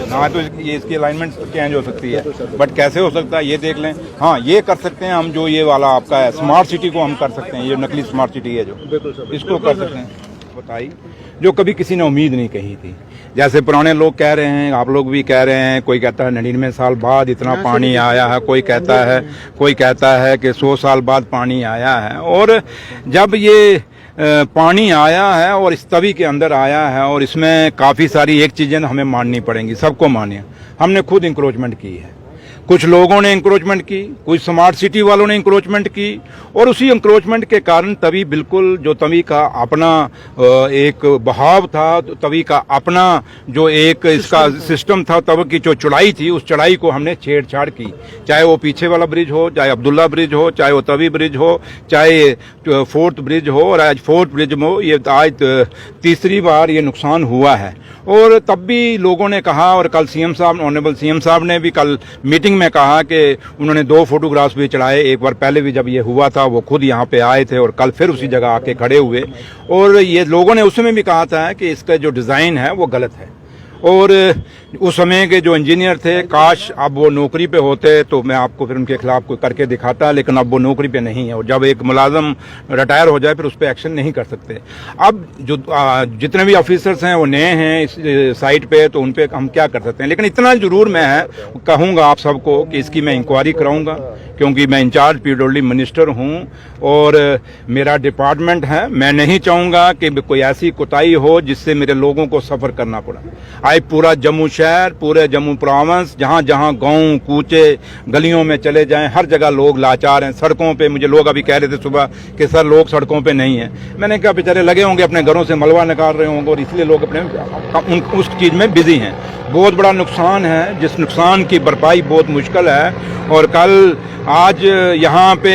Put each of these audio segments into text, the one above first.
हाँ, तो ये इसकी अलाइनमेंट चेंज हो सकती है, बट कैसे हो सकता है ये देख लें। हाँ, ये कर सकते हैं हम, जो ये वाला आपका है स्मार्ट सिटी को हम कर सकते हैं। ये नकली स्मार्ट सिटी है जो, इसको कर सकते हैं। बताइए, जो कभी किसी ने उम्मीद नहीं कही थी। जैसे पुराने लोग कह रहे हैं, आप लोग भी कह रहे हैं, कोई कहता है 99 साल बाद इतना पानी आया है, कोई कहता है कि 100 साल बाद पानी आया है। और जब ये पानी आया है और इस तवी के अंदर आया है, और इसमें काफ़ी सारी एक चीज़ें हमें माननी पड़ेंगी, सबको मानिए। हमने खुद इंक्रोचमेंट की है, कुछ लोगों ने इंक्रोचमेंट की, कुछ स्मार्ट सिटी वालों ने इंक्रोचमेंट की, और उसी इंक्रोचमेंट के कारण तवी बिल्कुल जो तवी का अपना एक बहाव था, तवी का अपना जो एक इसका सिस्टम था, तवी की जो चौड़ाई थी, उस चौड़ाई को हमने छेड़छाड़ की। चाहे वो पीछे वाला ब्रिज हो, चाहे अब्दुल्ला ब्रिज हो, चाहे वो तवी ब्रिज हो, चाहे फोर्थ ब्रिज हो, और आज फोर्थ ब्रिज में ये आज तीसरी बार ये नुकसान हुआ है। और तब भी लोगों ने कहा, और कल सीएम साहब, ऑनरेबल सीएम साहब ने भी कल मीटिंग में कहा कि उन्होंने 2 फोटोग्राफ्स भी चढ़ाए। एक बार पहले भी जब ये हुआ था वो खुद यहाँ पे आए थे, और कल फिर उसी जगह आके खड़े हुए। और ये लोगों ने उस समय भी कहा था कि इसका जो डिज़ाइन है वो गलत है, और उस समय के जो इंजीनियर थे, काश अब वो नौकरी पे होते तो मैं आपको फिर उनके खिलाफ कोई करके दिखाता, लेकिन अब वो नौकरी पे नहीं है। और जब एक मुलाजम रिटायर हो जाए फिर उस पर एक्शन नहीं कर सकते। अब जो जितने भी ऑफिसर्स हैं वो नए हैं इस साइट पे, तो उन पर हम क्या कर सकते हैं। लेकिन इतना जरूर मैं कहूँगा आप सबको कि इसकी मैं इंक्वायरी कराऊँगा, क्योंकि मैं इंचार्ज पीडब्ल्यूडी मिनिस्टर हूँ और मेरा डिपार्टमेंट है। मैं नहीं चाहूँगा कि कोई ऐसी कोताही हो जिससे मेरे लोगों को सफ़र करना पड़ा। आज पूरा जम्मू शहर, पूरे जम्मू प्रोविंस, जहाँ जहाँ गांव कूचे गलियों में चले जाएं, हर जगह लोग लाचार हैं। सड़कों पे मुझे लोग अभी कह रहे थे सुबह कि सर लोग सड़कों पे नहीं हैं। मैंने कहा बेचारे लगे होंगे अपने घरों से मलबा निकाल रहे होंगे, और इसलिए लोग अपने उस चीज़ में बिजी हैं। बहुत बड़ा नुकसान है, जिस नुकसान की भरपाई बहुत मुश्किल है। और कल आज यहाँ पे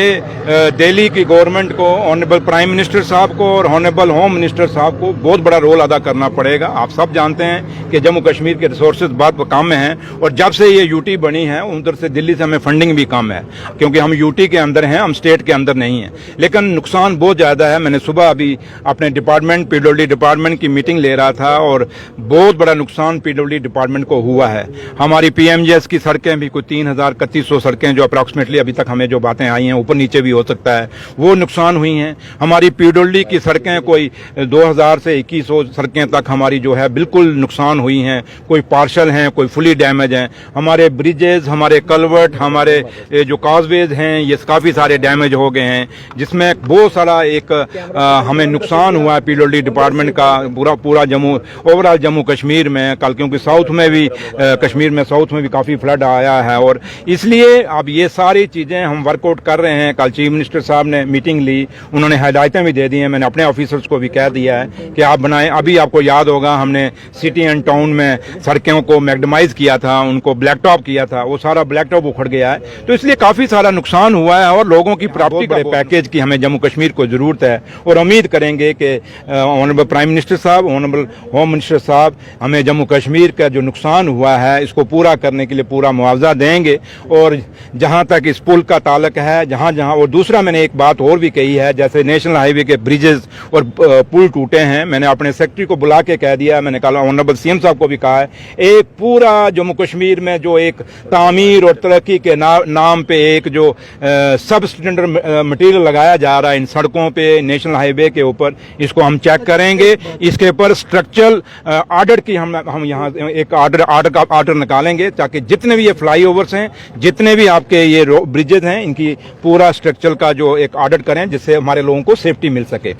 दिल्ली की गवर्नमेंट को, ऑनरेबल प्राइम मिनिस्टर साहब को और ऑनरेबल होम मिनिस्टर साहब को बहुत बड़ा रोल अदा करना पड़ेगा। आप सब जानते हैं कि जम्मू कश्मीर के रिसोर्सेज बहुत कम हैं, और जब से ये यूटी बनी है उधर से दिल्ली से हमें फंडिंग भी कम है, क्योंकि हम यूटी के अंदर हैं, हम स्टेट के अंदर नहीं हैं। लेकिन नुकसान बहुत ज़्यादा है। मैंने सुबह अभी अपने डिपार्टमेंट, पीडब्ल्यूडी डिपार्टमेंट की मीटिंग ले रहा था, और बहुत बड़ा नुकसान पीडब्ल्यूडी डिपार्टमेंट को हुआ है। हमारी पीएमजीएस की सड़कें भी कोई 3031 सड़कें जो अप्रॉक्सीमेटली अभी तक हमें जो बातें आई हैं, ऊपर नीचे भी हो सकता है, वो नुकसान हुई हैं। हमारी पीडब्ल्यूडी की सड़कें कोई 2000 से 2100 सड़कें तक हमारी जो है बिल्कुल नुकसान हुई हैं, कोई पार्शल हैं, कोई फुली डैमेज हैं। हमारे ब्रिजेज, हमारे कलवर्ट, हमारे जो काजवेज हैं, ये काफ़ी सारे डैमेज हो गए हैं, जिसमें बहुत सारा एक हमें नुकसान हुआ है पीडब्ल्यूडी डिपार्टमेंट का पूरा जम्मू, ओवरऑल जम्मू कश्मीर में। कल क्योंकि साउथ में भी कश्मीर में साउथ में भी काफ़ी फ्लड आया है, और इसलिए अब ये सारी चीज़ें हम वर्कआउट कर रहे हैं। कल चीफ मिनिस्टर साहब ने मीटिंग ली, उन्होंने हिदायतें भी दे दी हैं। मैंने अपने ऑफिसर्स को भी कह दिया है कि आप बनाएं। अभी आपको याद होगा हमने सिटी एंड टाउन में सड़कों को मैग्डमाइज किया था, उनको ब्लैक टॉप किया था, वो सारा ब्लैक टॉप उखड़ गया है। तो इसलिए काफ़ी सारा नुकसान हुआ है, और लोगों की प्राप्ति बड़े पैकेज की हमें जम्मू कश्मीर को ज़रूरत है। और उम्मीद करेंगे कि ऑनरेबल प्राइम मिनिस्टर साहब, ऑनरेबल होम मिनिस्टर साहब हमें जम्मू कश्मीर का जो नुकसान हुआ है इसको पूरा करने के लिए पूरा मुआवजा देंगे। और जहाँ तक इस पुल का ताल्लुक है, जहाँ जहाँ, और दूसरा मैंने एक बात और भी कही है, जैसे नेशनल हाईवे के ब्रिजेस और पुल टूटे हैं, मैंने अपने सेक्रेटरी को बुला के कह दिया, मैंने कहा ऑनरेबल सीएम साहब को भी कहा है, एक पूरा जम्मू कश्मीर में जो एक तामीर और तरक्की के नाम पे एक जो सब स्टैंडर्ड मटेरियल लगाया जा रहा है इन सड़कों पे, नेशनल हाईवे के ऊपर, इसको हम चेक करेंगे। इसके ऊपर स्ट्रक्चरल ऑर्डर की हम यहाँ एक ऑर्डर निकालेंगे, ताकि जितने भी ये फ्लाईओवर्स हैं, जितने भी आपके ये ब्रिजेज हैं, इनकी पूरा स्ट्रक्चर का जो एक ऑडिट करें, जिससे हमारे लोगों को सेफ्टी मिल सके।